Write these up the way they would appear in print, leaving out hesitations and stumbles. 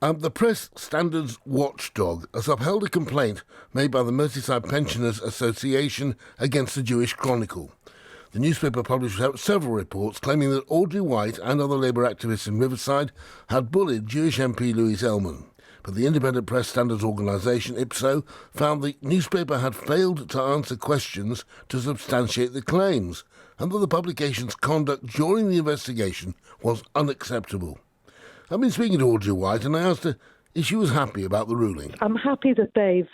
The Press Standards Watchdog has upheld a complaint made by the Merseyside Pensioners Association against the Jewish Chronicle. The newspaper published several reports claiming that Audrey White and other Labour activists in Riverside had bullied Jewish MP Louise Ellman. But the Independent Press Standards Organisation, IPSO, found the newspaper had failed to answer questions to substantiate the claims, and that the publication's conduct during the investigation was unacceptable. I've been speaking to Audrey White, and I asked her if she was happy about the ruling. I'm happy that they've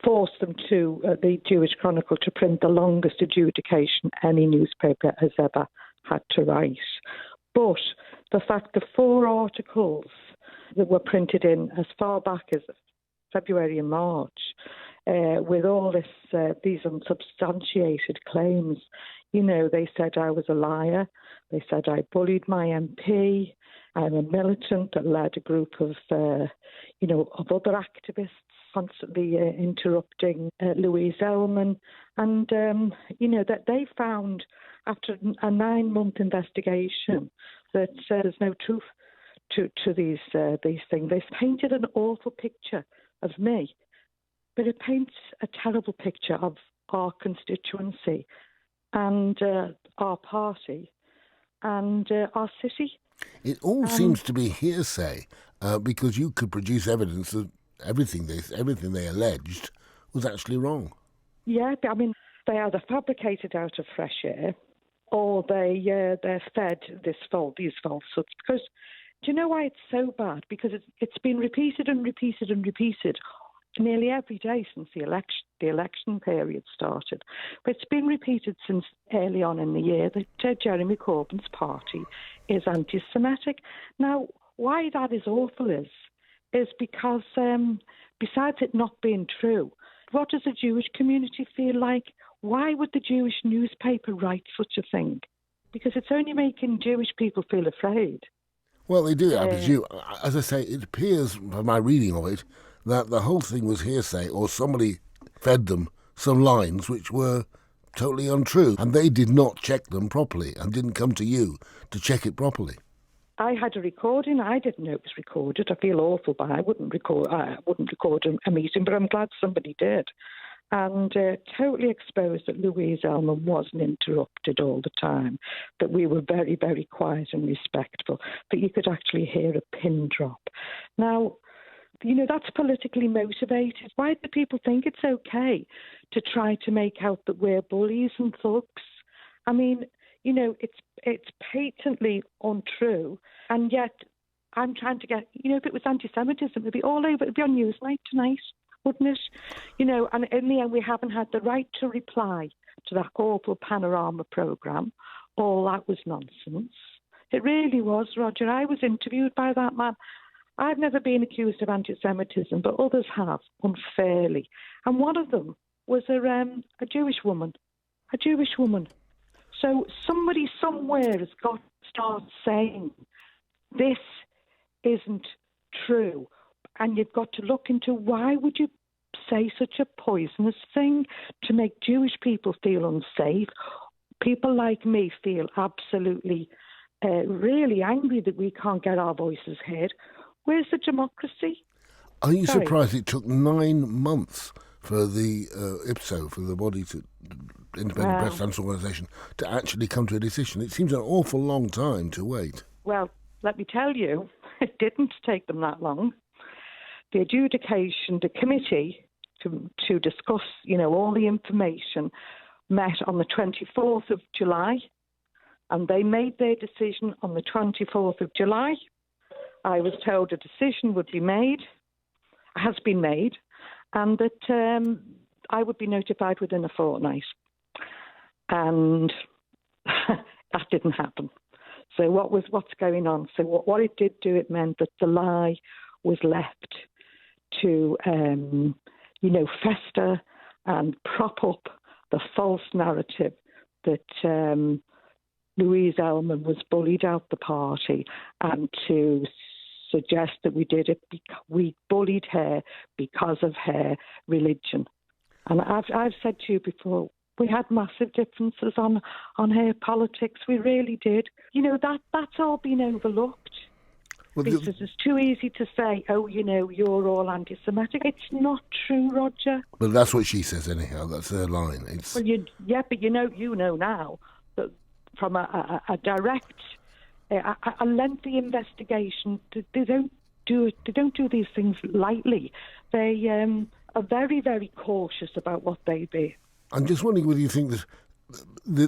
forced them to, the Jewish Chronicle, to print the longest adjudication any newspaper has ever had to write. But the fact that 4 articles that were printed in as far back as February and March, with all these unsubstantiated claims, they said I was a liar, they said I bullied my MP, I'm a militant that led a group of other activists constantly interrupting Louise Ellman, and that they found after a 9-month investigation that there's no truth to these things. They've painted an awful picture of me, but it paints a terrible picture of our constituency and our party and our city. It all seems to be hearsay, because you could produce evidence that everything they alleged was actually wrong. Yeah, I mean, they either fabricated out of fresh air, or they're fed these falsehoods. Because do you know why it's so bad? Because it's been repeated and repeated and repeated nearly every day since the election period started. But it's been repeated since early on in the year that Jeremy Corbyn's party is anti-Semitic. Now, why that is awful is because besides it not being true, what does the Jewish community feel like? Why would the Jewish newspaper write such a thing? Because it's only making Jewish people feel afraid. Well, they do, I presume. As I say, it appears, from my reading of it, that the whole thing was hearsay, or somebody fed them some lines which were totally untrue, and they did not check them properly and didn't come to you to check it properly. I had a recording. I didn't know it was recorded. I feel awful, but I wouldn't record a meeting, but I'm glad somebody did. And totally exposed that Louise Ellman wasn't interrupted all the time, that we were very, very quiet and respectful, that you could actually hear a pin drop. Now, that's politically motivated. Why do people think it's okay to try to make out that we're bullies and thugs? I mean, it's patently untrue, and yet I'm trying to get, if it was anti-Semitism, it'd be all over, it'd be on Newsnight tonight, wouldn't it? And in the end, we haven't had the right to reply to that awful Panorama programme. All that was nonsense. It really was, Roger. I was interviewed by that man. I've never been accused of anti-Semitism, but others have, unfairly. And one of them was a Jewish woman. A Jewish woman. So somebody somewhere has got to start saying, this isn't true. And you've got to look into why would you say such a poisonous thing to make Jewish people feel unsafe. People like me feel absolutely really angry that we can't get our voices heard. Where's the democracy? Are you surprised it took 9 months for the IPSO, for the body to Independent Press Standards Organisation, to actually come to a decision? It seems an awful long time to wait. Well, let me tell you, it didn't take them that long. The adjudication, the committee to discuss, all the information, met on the 24th of July, and they made their decision on the 24th of July. I was told a decision would be made, has been made, and that I would be notified within a fortnight. And that didn't happen. So what's going on? So what it did do, it meant that the lie was left to, fester and prop up the false narrative that Louise Ellman was bullied out the party, and to suggest that we bullied her because of her religion. And I've said to you before, we had massive differences on her politics. We really did. That's all been overlooked. Well, because it's too easy to say, oh, you're all anti-Semitic. It's not true, Roger. But that's what she says anyhow. That's her line. Well, but you know now that from a direct, a lengthy investigation, they don't do these things lightly. They are very, very cautious about what they do. I'm just wondering whether you think that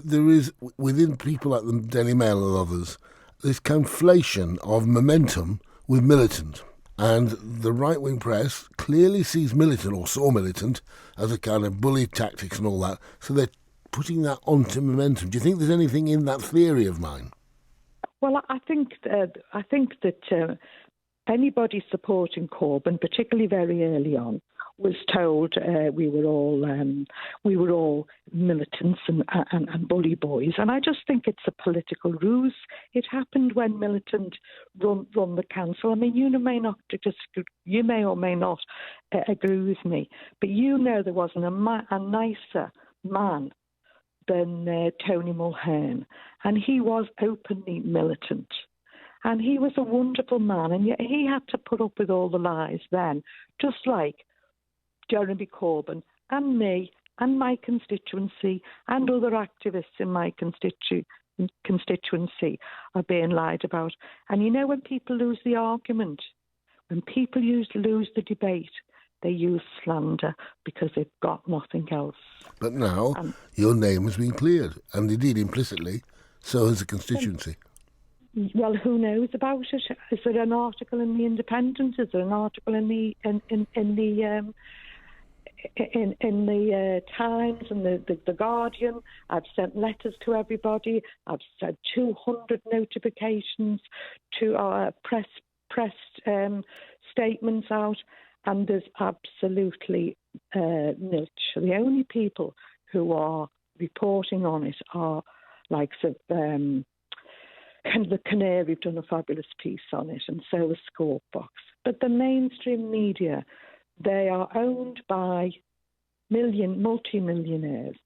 there is, within people like the Daily Mail and others, this conflation of momentum with militant. And the right-wing press clearly sees militant, or saw militant, as a kind of bully tactics and all that. So they're putting that onto momentum. Do you think there's anything in that theory of mine? Well, I think that anybody supporting Corbyn, particularly very early on, was told we were all militants and bully boys, and I just think it's a political ruse. It happened when Militant run the council. I mean, you may or may not agree with me, but there wasn't a nicer man than Tony Mulhern, and he was openly militant. And he was a wonderful man, and yet he had to put up with all the lies then, just like Jeremy Corbyn and me and my constituency and other activists in my constituency are being lied about. And when people lose the argument, when people lose the debate, they use slander because they've got nothing else. But now your name has been cleared, and indeed implicitly, so has the constituency. Well, who knows about it? Is there an article in the Independent? Is there an article in the Times and the Guardian? I've sent letters to everybody. I've sent 200 notifications to press statements out, and there's absolutely nilch. The only people who are reporting on it are like the Canary have done a fabulous piece on it, and so has Squawk But the mainstream media, they are owned by multi-millionaires.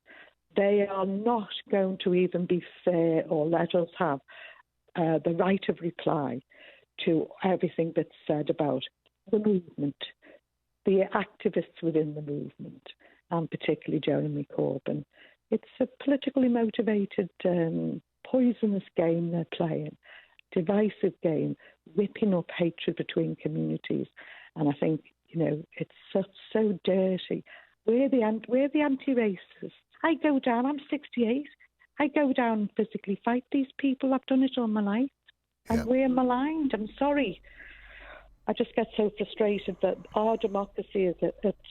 They are not going to even be fair or let us have the right of reply to everything that's said about the movement, the activists within the movement, and particularly Jeremy Corbyn. It's a politically motivated, poisonous game they're playing, divisive game, whipping up hatred between communities. And I think, it's so dirty. We're the anti-racists. I go down, I'm 68, I go down and physically fight these people. I've done it all my life. And we're maligned. I'm sorry. I just get so frustrated that our democracy is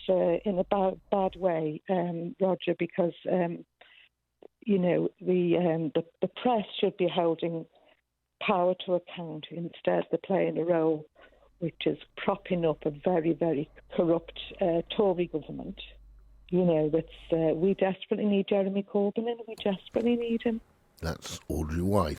in a bad way, Roger, because the press should be holding power to account. Instead, they're playing a role which is propping up a very, very corrupt Tory government. We desperately need Jeremy Corbyn, and we desperately need him. That's Audrey White.